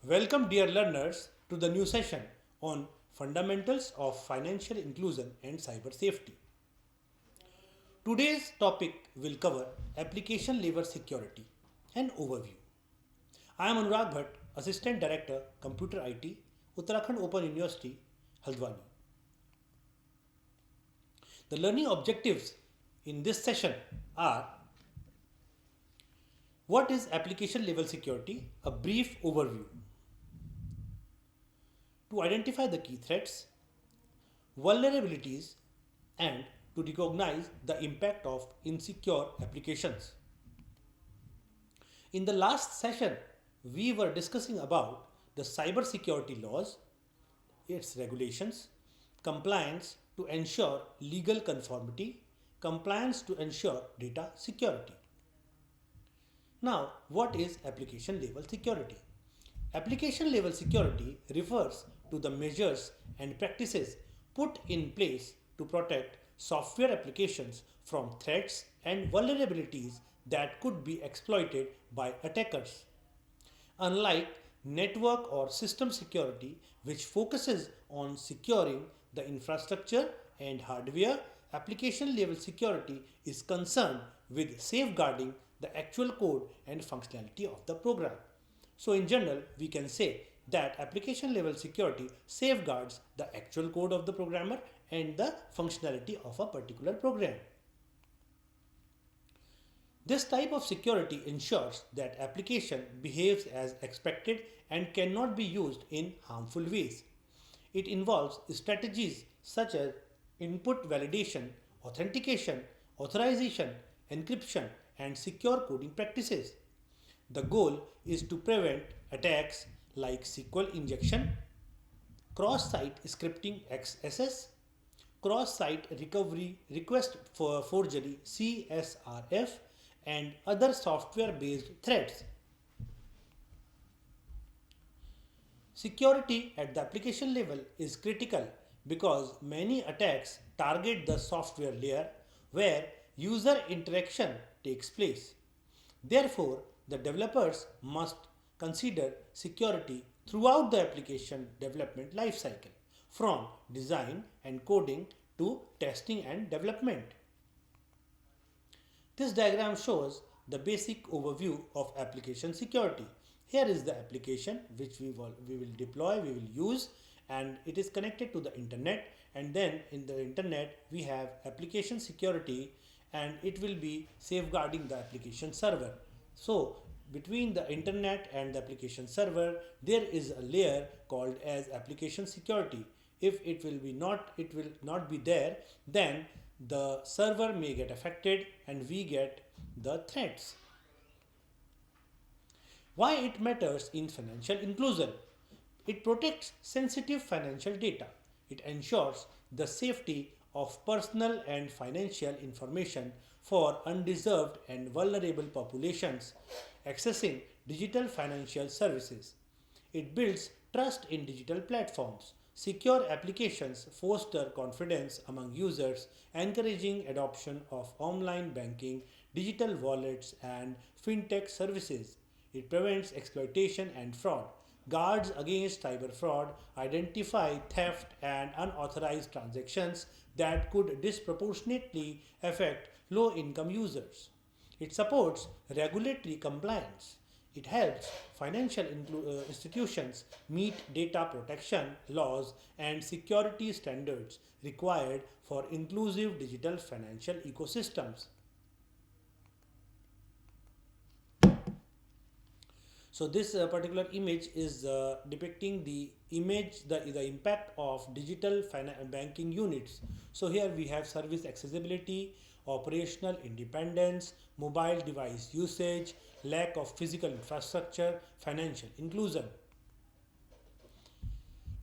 Welcome, dear learners, to the new session on Fundamentals of Financial Inclusion and Cyber Safety. Today's topic will cover application level security and overview. I am Anurag Bhatt, Assistant Director, Computer IT, Uttarakhand Open University, Haldwani. The learning objectives in this session are: what is application level security? A brief overview. To identify the key threats, vulnerabilities, and to recognize the impact of insecure applications. In the last session, we were discussing about the cybersecurity laws, its regulations, compliance to ensure legal conformity, compliance to ensure data security. Now, what is application level security? Application level security refers to the measures and practices put in place to protect software applications from threats and vulnerabilities that could be exploited by attackers. Unlike network or system security, which focuses on securing the infrastructure and hardware, application level security is concerned with safeguarding the actual code and functionality of the program. So, in general, we can say that application level security safeguards the actual code of the programmer and the functionality of a particular program. This type of security ensures that application behaves as expected and cannot be used in harmful ways. It involves strategies such as input validation, authentication, authorization, encryption, and secure coding practices. The goal is to prevent attacks like SQL injection, cross site scripting XSS, cross site recovery request for forgery CSRF, and other software based threats. Security at the application level is critical because many attacks target the software layer where user interaction takes place. Therefore, the developers must consider security throughout the application development lifecycle, from design and coding to testing and development. This diagram shows the basic overview of application security. Here is the application which we will deploy, we will use, and it is connected to the internet, and then in the internet we have application security, and it will be safeguarding the application server. So between the internet and the application server there is a layer called as application security. If it will not be there, then the server may get affected and we get the threats. Why it matters in financial inclusion? It protects sensitive financial data. It ensures the safety of personal and financial information for undeserved and vulnerable populations accessing digital financial services. It builds trust in digital platforms. Secure applications foster confidence among users, encouraging adoption of online banking, digital wallets, and fintech services. It prevents exploitation and fraud, guards against cyber fraud, identify theft and unauthorized transactions that could disproportionately affect low income users. It supports regulatory compliance. It helps financial institutions meet data protection laws and security standards required for inclusive digital financial ecosystems. So this particular image is depicting the impact of digital banking units. So here we have service accessibility, operational independence, mobile device usage, lack of physical infrastructure, financial inclusion.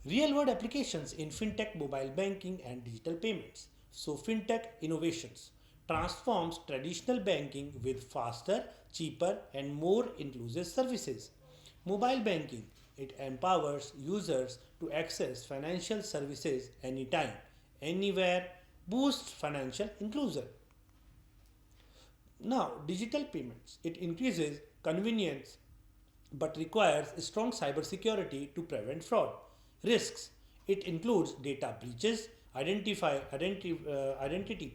Real world applications in fintech, mobile banking, and digital payments. So, fintech innovations transforms traditional banking with faster, cheaper, and more inclusive services. Mobile banking, it empowers users to access financial services anytime, anywhere, boosts financial inclusion. Now, digital payments, it increases convenience but requires strong cybersecurity to prevent fraud. Risks: it includes data breaches, identity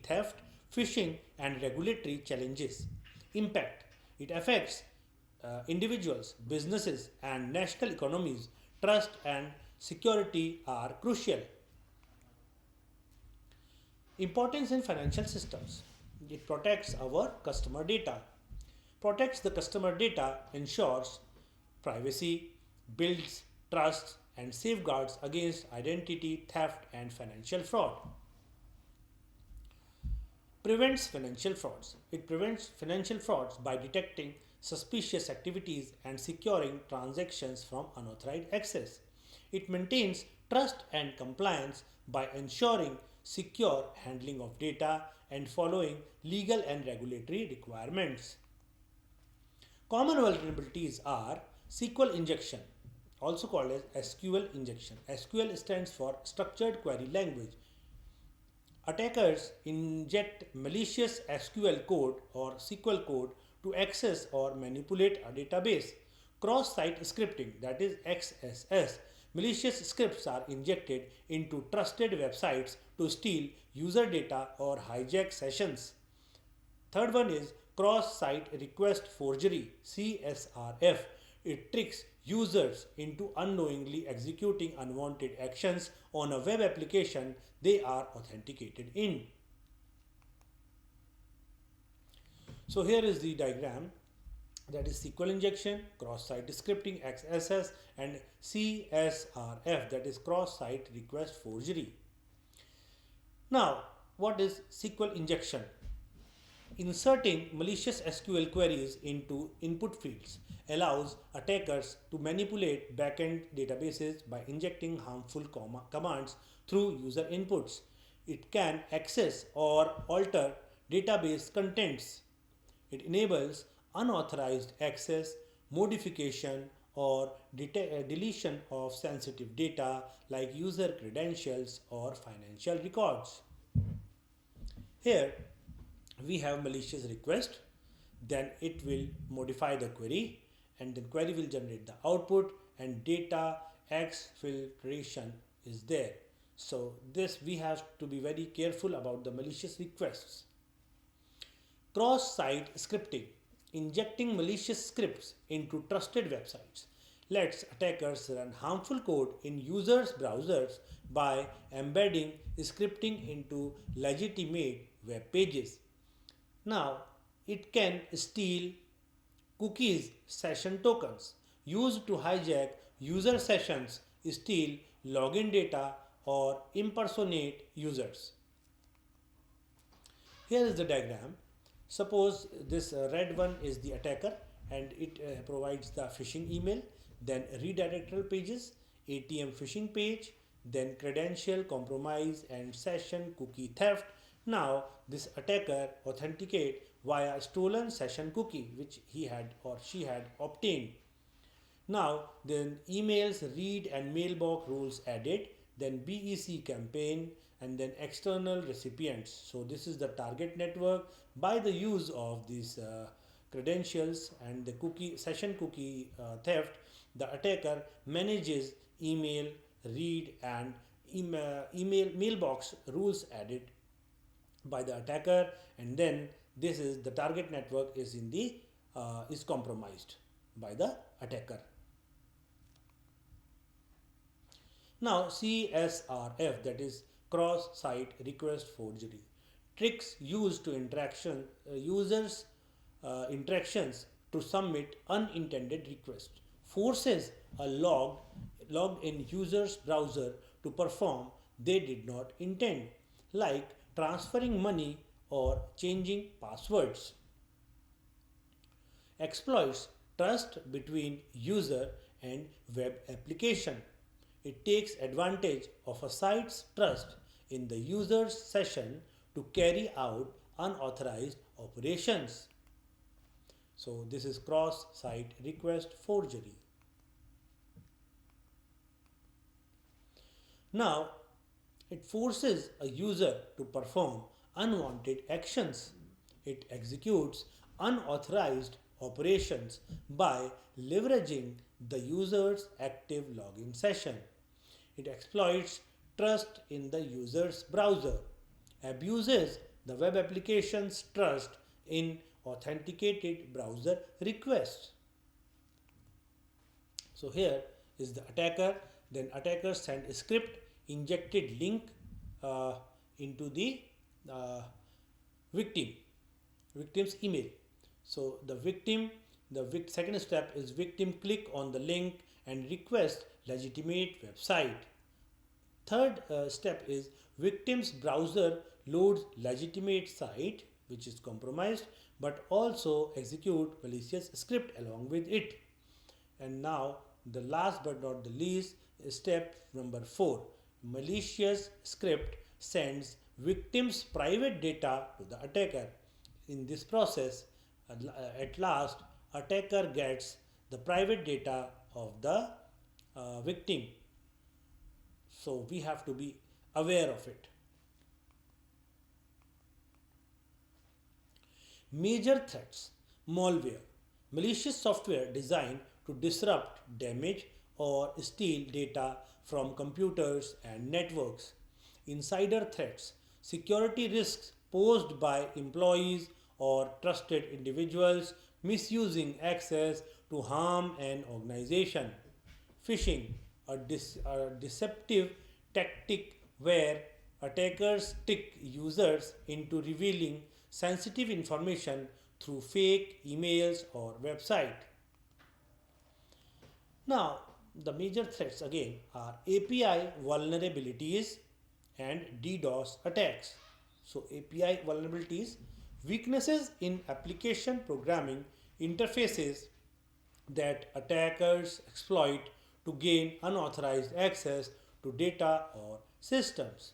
theft, phishing, and regulatory challenges. Impact: it affects individuals, businesses, and national economies. Trust and security are crucial. Importance in financial systems: it protects our customer data. Protects the customer data, ensures privacy, builds trust, and safeguards against identity theft and financial fraud. Prevents financial frauds. It prevents financial frauds by detecting suspicious activities and securing transactions from unauthorized access. It maintains trust and compliance by ensuring secure handling of data and following legal and regulatory requirements. Common vulnerabilities are SQL injection, also called as SQL injection. SQL stands for Structured Query Language. Attackers inject malicious SQL code or SQL code to access or manipulate a database. Cross site scripting, that is XSS. Malicious scripts are injected into trusted websites to steal user data or hijack sessions. Third one is cross site request forgery, CSRF. It tricks users into unknowingly executing unwanted actions on a web application they are authenticated in. So here is the diagram, that is SQL injection, cross-site scripting, XSS, and CSRF, that is cross-site request forgery. Now, what is SQL injection? Inserting malicious SQL queries into input fields allows attackers to manipulate backend databases by injecting harmful commands through user inputs. It can access or alter database contents. It enables unauthorized access, modification, or deletion of sensitive data like user credentials or financial records. Here we have malicious request, then it will modify the query, and the query will generate the output, and data exfiltration is there. So this we have to be very careful about the malicious requests. Cross-site scripting, injecting malicious scripts into trusted websites, lets attackers run harmful code in users' browsers by embedding scripting into legitimate web pages. Now, it can steal cookies, session tokens, used to hijack user sessions, steal login data, or impersonate users. Here is the diagram. Suppose this red one is the attacker, and it provides the phishing email, then redirectional pages, ATM phishing page, then credential compromise and session cookie theft. Now this attacker authenticate via stolen session cookie which he had or she had obtained. Now then emails, read and mailbox rules added, then BEC campaign, and then external recipients. So this is the target network. By the use of these credentials and the cookie session cookie theft, the attacker manages email, read and email mailbox rules added by the attacker, and then this is the target network is compromised by the attacker. Now CSRF, that is cross-site request forgery, tricks used to users interactions to submit unintended requests, forces a logged in user's browser to perform they did not intend, like transferring money or changing passwords. Exploits trust between user and web application. It takes advantage of a site's trust in the user's session to carry out unauthorized operations. So this is cross-site request forgery. Now it forces a user to perform unwanted actions. It executes unauthorized operations by leveraging the user's active login session. It exploits trust in the user's browser, abuses the web application's trust in authenticated browser requests. So here is the attacker. Then attacker send a script injected link uh, into the uh, victim victim's email. So the second step is victim click on the link and request legitimate website. Third step is victim's browser loads legitimate site which is compromised but also execute malicious script along with it. And now the last but not the least step number 4, malicious script sends victim's private data to the attacker. In this process, at last attacker gets the private data of the victim. So we have to be aware of it. Major threats: malware, malicious software designed to disrupt, damage, or steal data from computers and networks. Insider threats, security risks posed by employees or trusted individuals misusing access to harm an organization. Phishing, a deceptive tactic where attackers trick users into revealing sensitive information through fake emails or website. Now, the major threats again are API vulnerabilities and DDoS attacks. So, API vulnerabilities, weaknesses in application programming interfaces that attackers exploit to gain unauthorized access to data or systems.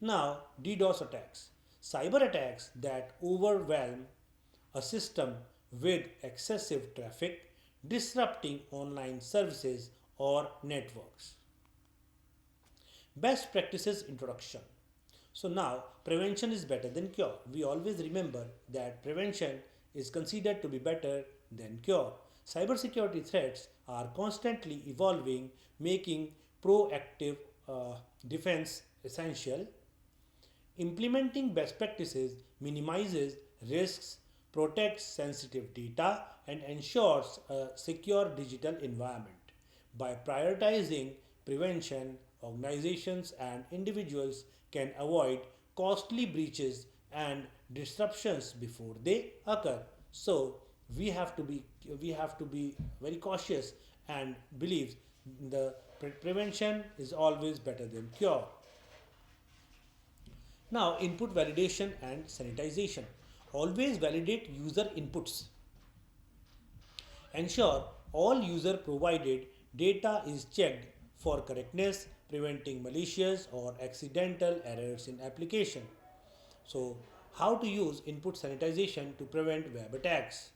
Now, DDoS attacks, cyber attacks that overwhelm a system with excessive traffic, disrupting online services or networks. Best practices introduction. So now prevention is better than cure. We always remember that prevention is considered to be better than cure. Cybersecurity threats are constantly evolving, making proactive defense essential. Implementing best practices minimizes risks, protects sensitive data, and ensures a secure digital environment. By prioritizing prevention, organizations and individuals can avoid costly breaches and disruptions before they occur. So we have to be very cautious and believe the prevention is always better than cure. Now, input validation and sanitization. Always validate user inputs. Ensure all user provided data is checked for correctness, preventing malicious or accidental errors in application. So, how to use input sanitization to prevent web attacks?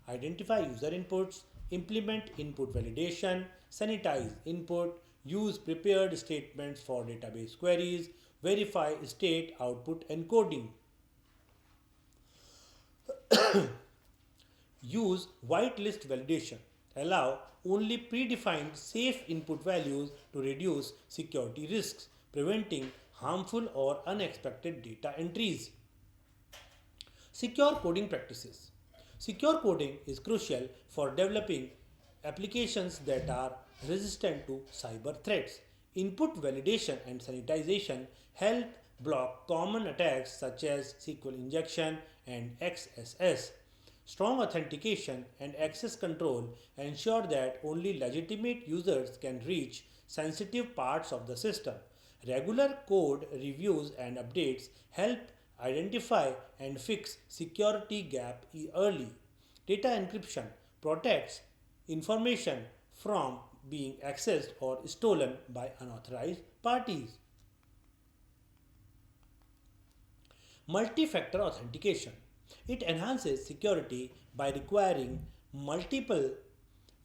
Identify user inputs, implement input validation, sanitize input, use prepared statements for database queries, verify state output encoding. Use whitelist validation. Allow only predefined safe input values to reduce security risks, preventing harmful or unexpected data entries. Secure coding practices. Secure coding is crucial for developing applications that are resistant to cyber threats. Input validation and sanitization help block common attacks such as SQL injection and XSS. Strong authentication and access control ensure that only legitimate users can reach sensitive parts of the system. Regular code reviews and updates help identify and fix security gap early. Data encryption protects information from being accessed or stolen by unauthorized parties. Multi-factor authentication. It enhances security by requiring multiple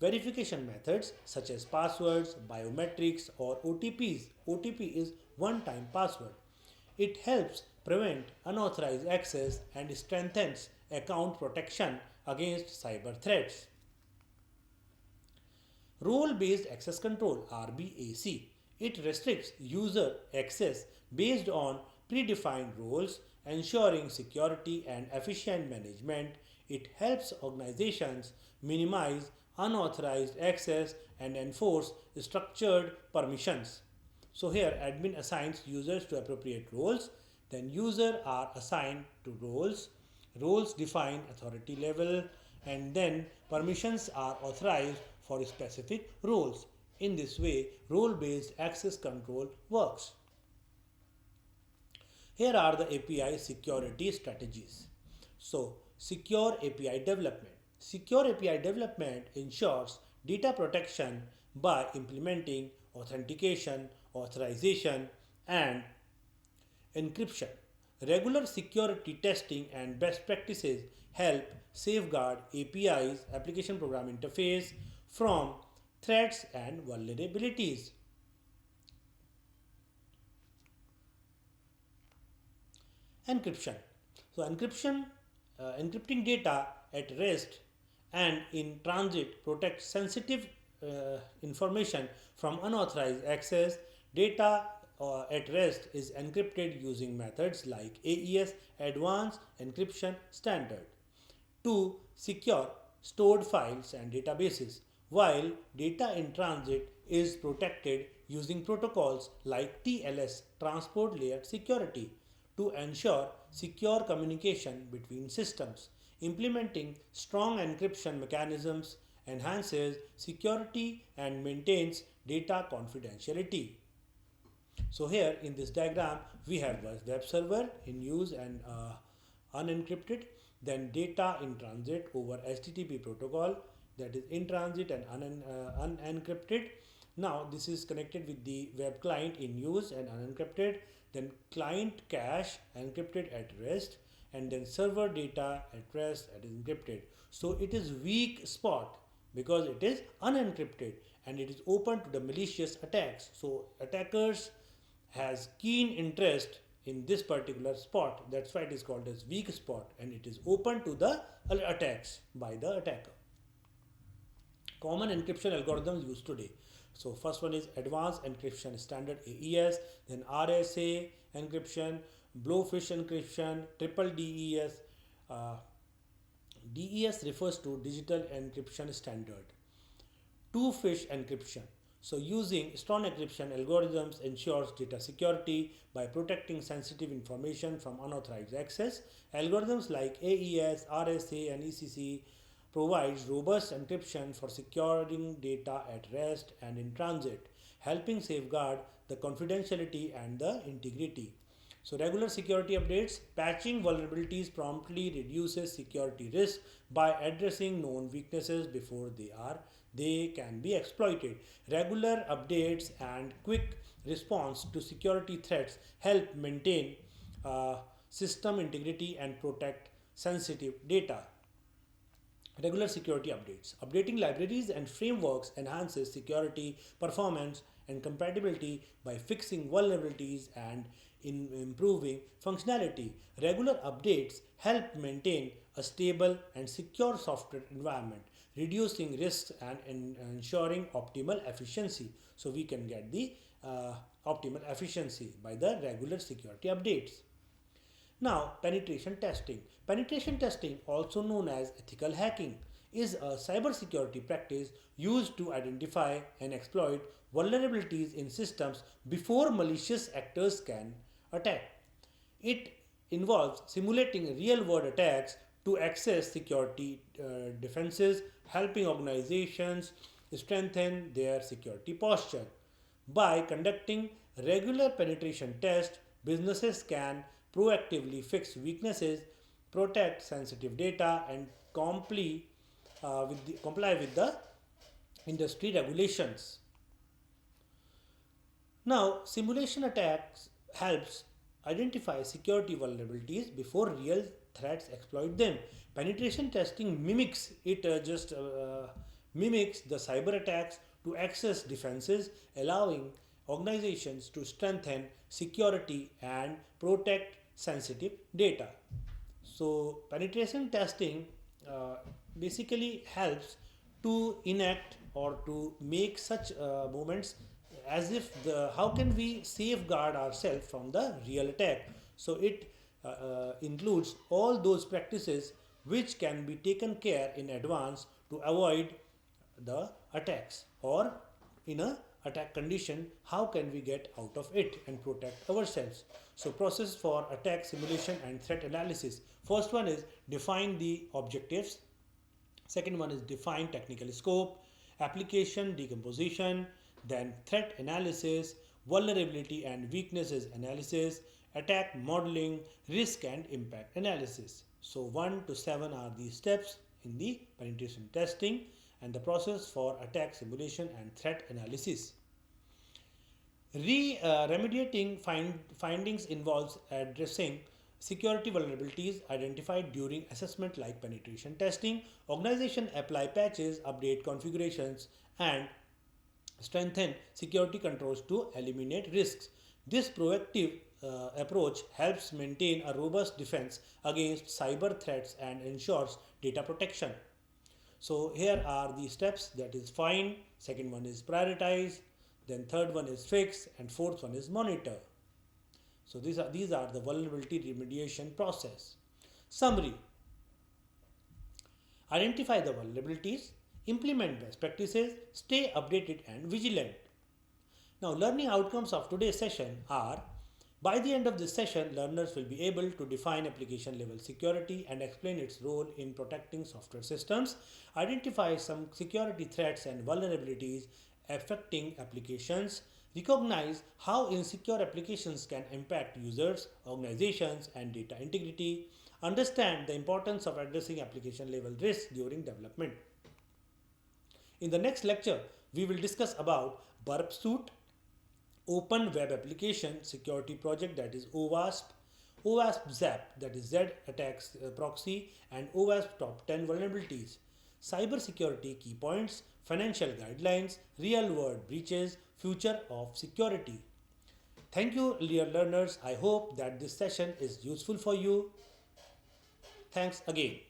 verification methods such as passwords, biometrics, or OTPs. OTP is one time password. It helps prevent unauthorized access and strengthens account protection against cyber threats. Role based access control RBAC. It restricts user access based on predefined roles, ensuring security and efficient management. It helps organizations minimize unauthorized access and enforce structured permissions. So here admin assigns users to appropriate roles, then users are assigned to roles, roles define authority level, and then permissions are authorized for specific roles. In this way, role based access control works. Here are the API security strategies. So, secure API development. Secure API development ensures data protection by implementing authentication, authorization, and encryption. Regular security testing and best practices help safeguard APIs, application program interface, from threats and vulnerabilities. Encryption. So, encrypting data at rest and in transit protects sensitive information from unauthorized access. Data at rest is encrypted using methods like AES Advanced Encryption Standard to secure stored files and databases, while data in transit is protected using protocols like TLS Transport Layer Security to ensure secure communication between systems. Implementing strong encryption mechanisms enhances security and maintains data confidentiality. So here in this diagram we have a web server in use and unencrypted, then data in transit over HTTP protocol, that is in transit and unencrypted. Now this is connected with the web client in use and unencrypted, then client cache encrypted at rest, and then server data at rest and encrypted. So it is weak spot because it is unencrypted and it is open to the malicious attacks. So attackers has keen interest in this particular spot. That's why it is called as weak spot and it is open to the attacks by the attacker. Common encryption algorithms used today. So first one is advanced encryption standard AES, then RSA encryption, blowfish encryption, triple DES. DES refers to digital encryption standard. Two-fish encryption. So using strong encryption algorithms ensures data security by protecting sensitive information from unauthorized access. Algorithms like AES, RSA and ECC provides robust encryption for securing data at rest and in transit, helping safeguard the confidentiality and the integrity. So regular security updates, patching vulnerabilities promptly reduces security risk by addressing known weaknesses before they can be exploited. Regular updates and quick response to security threats help maintain system integrity and protect sensitive data. Regular security updates. Updating libraries and frameworks enhances security, performance, and compatibility by fixing vulnerabilities and in improving functionality. Regular updates help maintain a stable and secure software environment, reducing risks and ensuring optimal efficiency. So we can get the optimal efficiency by the regular security updates. Now, penetration testing. Penetration testing, also known as ethical hacking, is a cybersecurity practice used to identify and exploit vulnerabilities in systems before malicious actors can attack. It involves simulating real world attacks to access security defenses, helping organizations strengthen their security posture. By conducting regular penetration tests, businesses can proactively fix weaknesses, protect sensitive data, and comply with the industry regulations. Now, simulation attacks helps identify security vulnerabilities before real threats exploit them. Penetration testing mimics the cyber attacks to access defenses, allowing organizations to strengthen security and protect sensitive data. So, penetration testing uh, basically helps to enact or to make such movements as if the how can we safeguard ourselves from the real attack. So it includes all those practices which can be taken care in advance to avoid the attacks, or in a attack condition how can we get out of it and protect ourselves. So process for attack simulation and threat analysis: first one is define the objectives, second one is define technical scope, application decomposition, then threat analysis, vulnerability and weaknesses analysis, attack modeling, risk and impact analysis. So 1 to 7 are the steps in the penetration testing and the process for attack simulation and threat analysis. Remediating findings involves addressing security vulnerabilities identified during assessment like penetration testing. Organization apply patches, update configurations, and strengthen security controls to eliminate risks. This proactive approach helps maintain a robust defense against cyber threats and ensures data protection. So here are the steps: that is find, second one is prioritize, then third one is fix, and fourth one is monitor. So these are the vulnerability remediation process. Summary: identify the vulnerabilities, implement best practices, stay updated and vigilant. Now, learning outcomes of today's session are: by the end of this session, learners will be able to define application level security and explain its role in protecting software systems, identify some security threats and vulnerabilities affecting applications, recognize how insecure applications can impact users, organizations, and data integrity, understand the importance of addressing application level risks during development. In the next lecture, we will discuss about burp suite, Open Web Application Security Project, that is OWASP, OWASP ZAP, that is Z attacks proxy, and OWASP top 10 vulnerabilities, cyber security key points, financial guidelines, real world breaches, future of security. Thank you, dear learners. I hope that this session is useful for you. Thanks again.